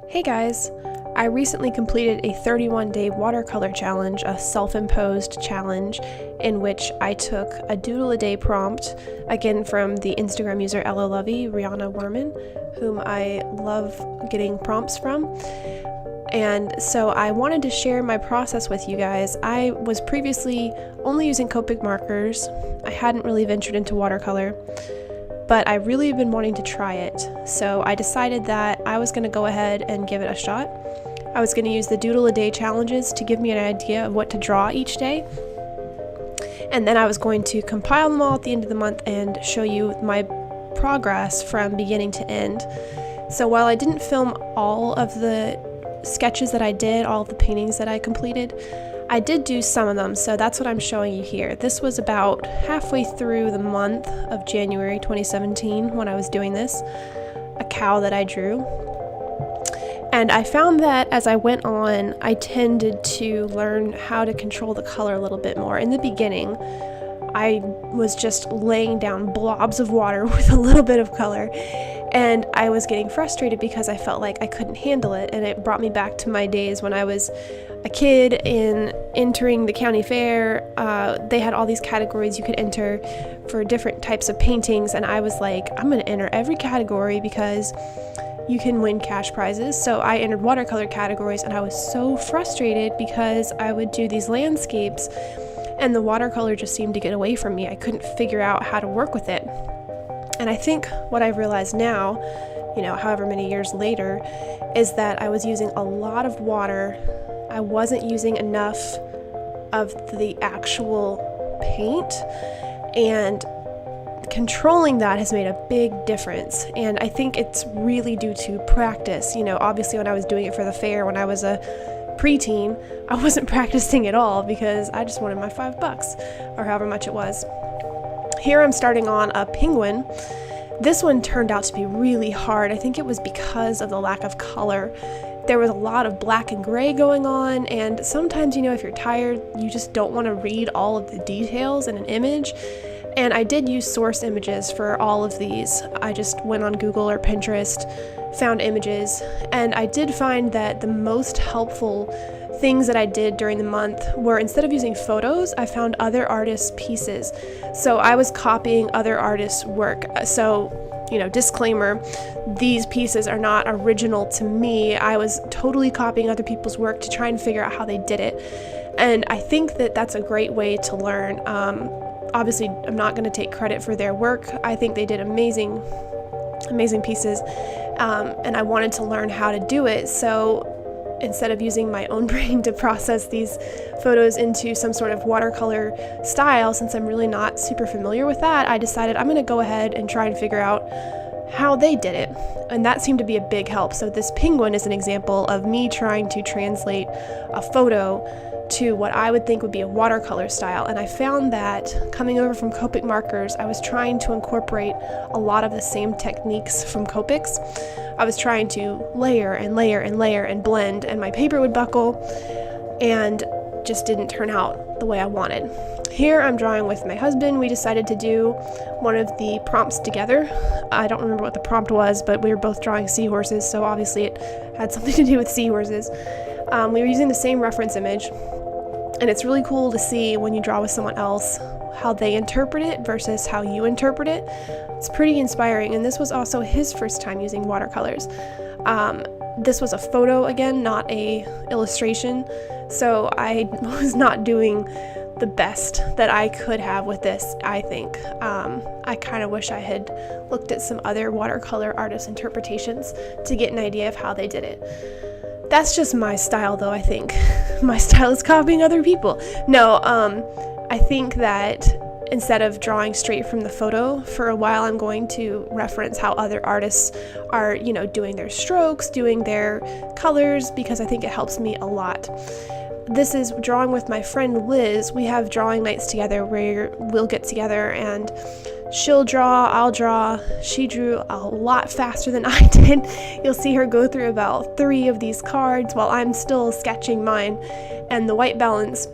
Hey guys! I recently completed a 31-day watercolor challenge, a self-imposed challenge, in which I took a doodle-a-day prompt, again from the Instagram user Ella Lovey, Rihanna Werman, whom I love getting prompts from. And so I wanted to share my process with you guys. I was previously only using Copic markers. I hadn't really ventured into watercolor, but I really have been wanting to try it. So I decided that I was going to go ahead and give it a shot. I was going to use the doodle-a-day challenges to give me an idea of what to draw each day. And then I was going to compile them all at the end of the month and show you my progress from beginning to end. So while I didn't film all of the sketches that I did, all of the paintings that I completed, I did do some of them, so that's what I'm showing you here. This was about halfway through the month of January 2017 when I was doing this, a cow that I drew. And I found that as I went on, I tended to learn how to control the color a little bit more. In the beginning, I was just laying down blobs of water with a little bit of color, and I was getting frustrated because I felt like I couldn't handle it, and it brought me back to my days when I was a kid in entering the county fair. They had all these categories you could enter for different types of paintings, and I was like, I'm going to enter every category because you can win cash prizes. So I entered watercolor categories, and I was so frustrated because I would do these landscapes and the watercolor just seemed to get away from me. I couldn't figure out how to work with it. And I think what I've realized now, however many years later, is that I was using a lot of water. I wasn't using enough of the actual paint, and controlling that has made a big difference. And I think it's really due to practice. Obviously when I was doing it for the fair when I was a preteen, I wasn't practicing at all because I just wanted my $5 or however much it was. Here I'm starting on a penguin. This one turned out to be really hard. I think it was because of the lack of color. There was a lot of black and gray going on, and sometimes, if you're tired, you just don't want to read all of the details in an image. And I did use source images for all of these. I just went on Google or Pinterest, found images, and I did find that the most helpful things that I did during the month were, instead of using photos, I found other artists' pieces. So I was copying other artists' work. So, disclaimer, these pieces are not original to me. I was totally copying other people's work to try and figure out how they did it. And I think that that's a great way to learn. Obviously, I'm not going to take credit for their work. I think they did amazing pieces, and I wanted to learn how to do it. So instead of using my own brain to process these photos into some sort of watercolor style, since I'm really not super familiar with that, I decided I'm going to go ahead and try and figure out how they did it. And that seemed to be a big help. So this penguin is an example of me trying to translate a photo to what I would think would be a watercolor style. And I found that coming over from Copic markers, I was trying to incorporate a lot of the same techniques from Copics. I was trying to layer and layer and layer and blend, and my paper would buckle and just didn't turn out the way I wanted. Here I'm drawing with my husband. We decided to do one of the prompts together. I don't remember what the prompt was, but we were both drawing seahorses, so obviously it had something to do with seahorses. We were using the same reference image, and it's really cool to see when you draw with someone else how they interpret it versus how you interpret it. It's pretty inspiring, and this was also his first time using watercolors. This was a photo again, not a illustration, so I was not doing the best that I could have with this, I think. I kind of wish I had looked at some other watercolor artist interpretations to get an idea of how they did it. That's just my style, though, I think. My style is copying other people. No, I think that instead of drawing straight from the photo, for a while I'm going to reference how other artists are, doing their strokes, doing their colors, because I think it helps me a lot. This is drawing with my friend Liz. We have drawing nights together where we'll get together and she'll draw, I'll draw. She drew a lot faster than I did. You'll see her go through about 3 of these cards while I'm still sketching mine. And the white balance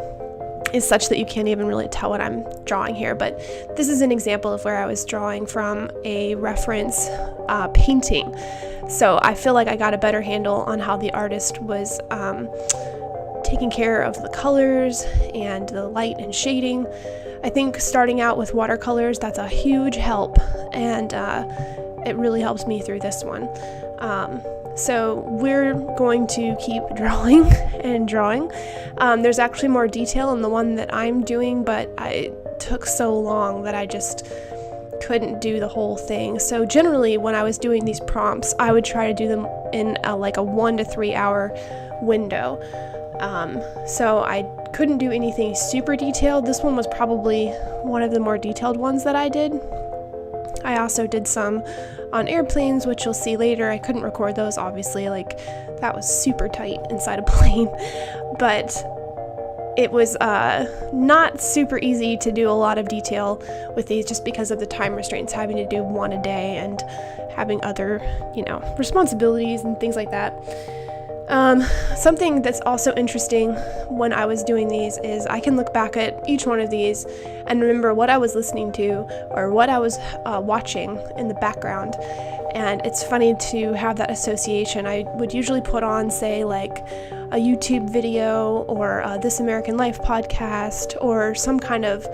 is such that you can't even really tell what I'm drawing here. But this is an example of where I was drawing from a reference painting. So I feel like I got a better handle on how the artist was taking care of the colors and the light and shading. I think starting out with watercolors, that's a huge help, and it really helps me through this one. So we're going to keep drawing and drawing. There's actually more detail in the one that I'm doing, but it took so long that I just couldn't do the whole thing. So generally when I was doing these prompts, I would try to do them in a 1 to 3 hour window. So I couldn't do anything super detailed. This one was probably one of the more detailed ones that I did. I also did some on airplanes, which you'll see later. I couldn't record those, obviously, that was super tight inside a plane, but it was not super easy to do a lot of detail with these just because of the time restraints, having to do one a day and having other, responsibilities and things like that. Something that's also interesting when I was doing these is I can look back at each one of these and remember what I was listening to or what I was watching in the background. And it's funny to have that association. I would usually put on, say, a YouTube video or This American Life podcast or some kind of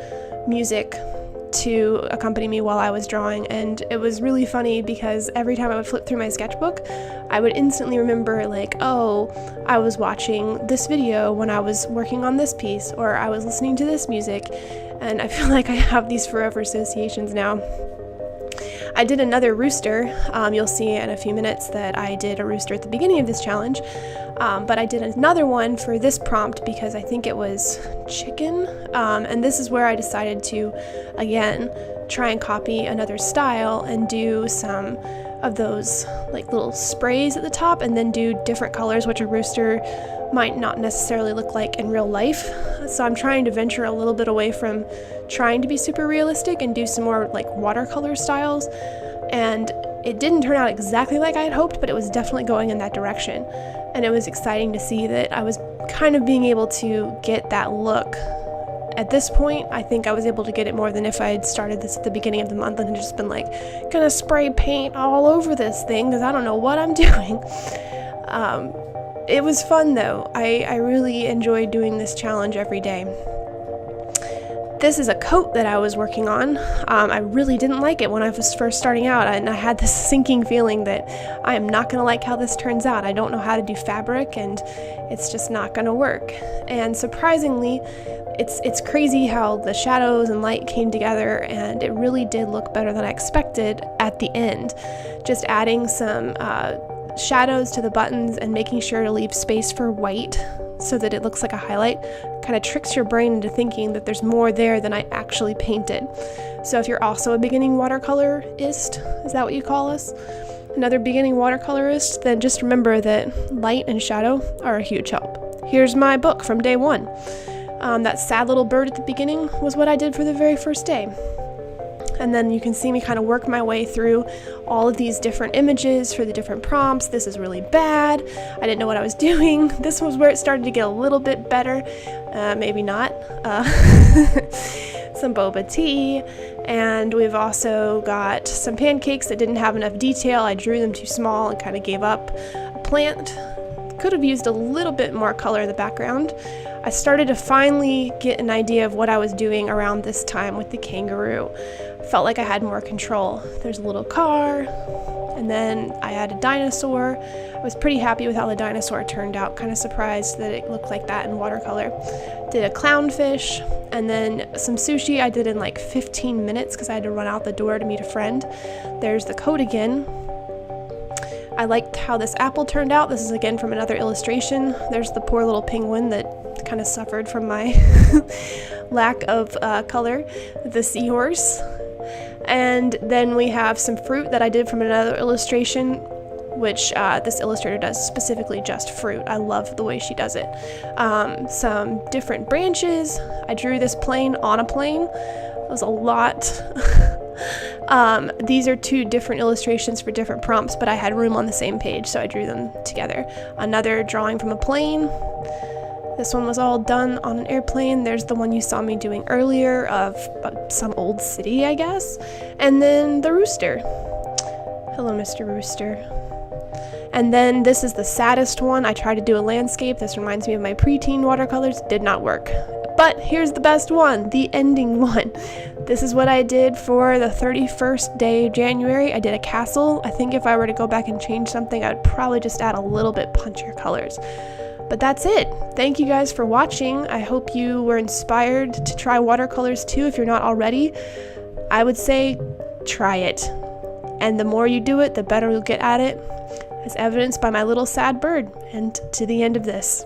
music to accompany me while I was drawing, and it was really funny because every time I would flip through my sketchbook, I would instantly remember I was watching this video when I was working on this piece, or I was listening to this music, and I feel like I have these forever associations now. I did another rooster. You'll see in a few minutes that I did a rooster at the beginning of this challenge, but I did another one for this prompt because I think it was chicken, and this is where I decided to, again, try and copy another style and do some of those little sprays at the top and then do different colors, which a rooster might not necessarily look like in real life. So I'm trying to venture a little bit away from trying to be super realistic and do some more watercolor styles, and it didn't turn out exactly like I had hoped, but it was definitely going in that direction, and it was exciting to see that I was kind of being able to get that look. At this point, I think I was able to get it more than if I had started this at the beginning of the month and had just been gonna spray paint all over this thing because I don't know what I'm doing. It was fun though. I really enjoyed doing this challenge every day. This is a coat that I was working on. I really didn't like it when I was first starting out, and I had this sinking feeling that I am not going to like how this turns out. I don't know how to do fabric, and it's just not going to work. And surprisingly, it's crazy how the shadows and light came together, and it really did look better than I expected at the end. Just adding some shadows to the buttons and making sure to leave space for white so that it looks like a highlight kind of tricks your brain into thinking that there's more there than I actually painted. So if you're also a beginning watercolorist, is that what you call us? Another beginning watercolorist, then just remember that light and shadow are a huge help. Here's my book from day one. That sad little bird at the beginning was what I did for the very first day. And then you can see me kind of work my way through all of these different images for the different prompts. This is really bad. I didn't know what I was doing. This was where it started to get a little bit better. Maybe not. Some boba tea. And we've also got some pancakes that didn't have enough detail. I drew them too small and kind of gave up. A plant. Could have used a little bit more color in the background. I started to finally get an idea of what I was doing around this time with the kangaroo. Felt like I had more control. There's a little car, and then I had a dinosaur. I was pretty happy with how the dinosaur turned out, kind of surprised that it looked like that in watercolor. Did a clownfish, and then some sushi I did in 15 minutes because I had to run out the door to meet a friend. There's the coat again. I liked how this apple turned out. This is again from another illustration. There's the poor little penguin that kind of suffered from my lack of color, the seahorse. And then we have some fruit that I did from another illustration, which this illustrator does specifically just fruit. I love the way she does it. Some different branches. I drew this plane on a plane. It was a lot. These are two different illustrations for different prompts, but I had room on the same page, so I drew them together. Another drawing from a plane. This one was all done on an airplane. There's the one you saw me doing earlier of some old city, I guess. And then the rooster. Hello, Mr. Rooster. And then this is the saddest one. I tried to do a landscape. This reminds me of my preteen watercolors. Did not work. But here's the best one, the ending one. This is what I did for the 31st day of January. I did a castle. I think if I were to go back and change something, I'd probably just add a little bit punchier colors. But that's it. Thank you guys for watching. I hope you were inspired to try watercolors too if you're not already. I would say try it. And the more you do it, the better you'll get at it, as evidenced by my little sad bird. And to the end of this.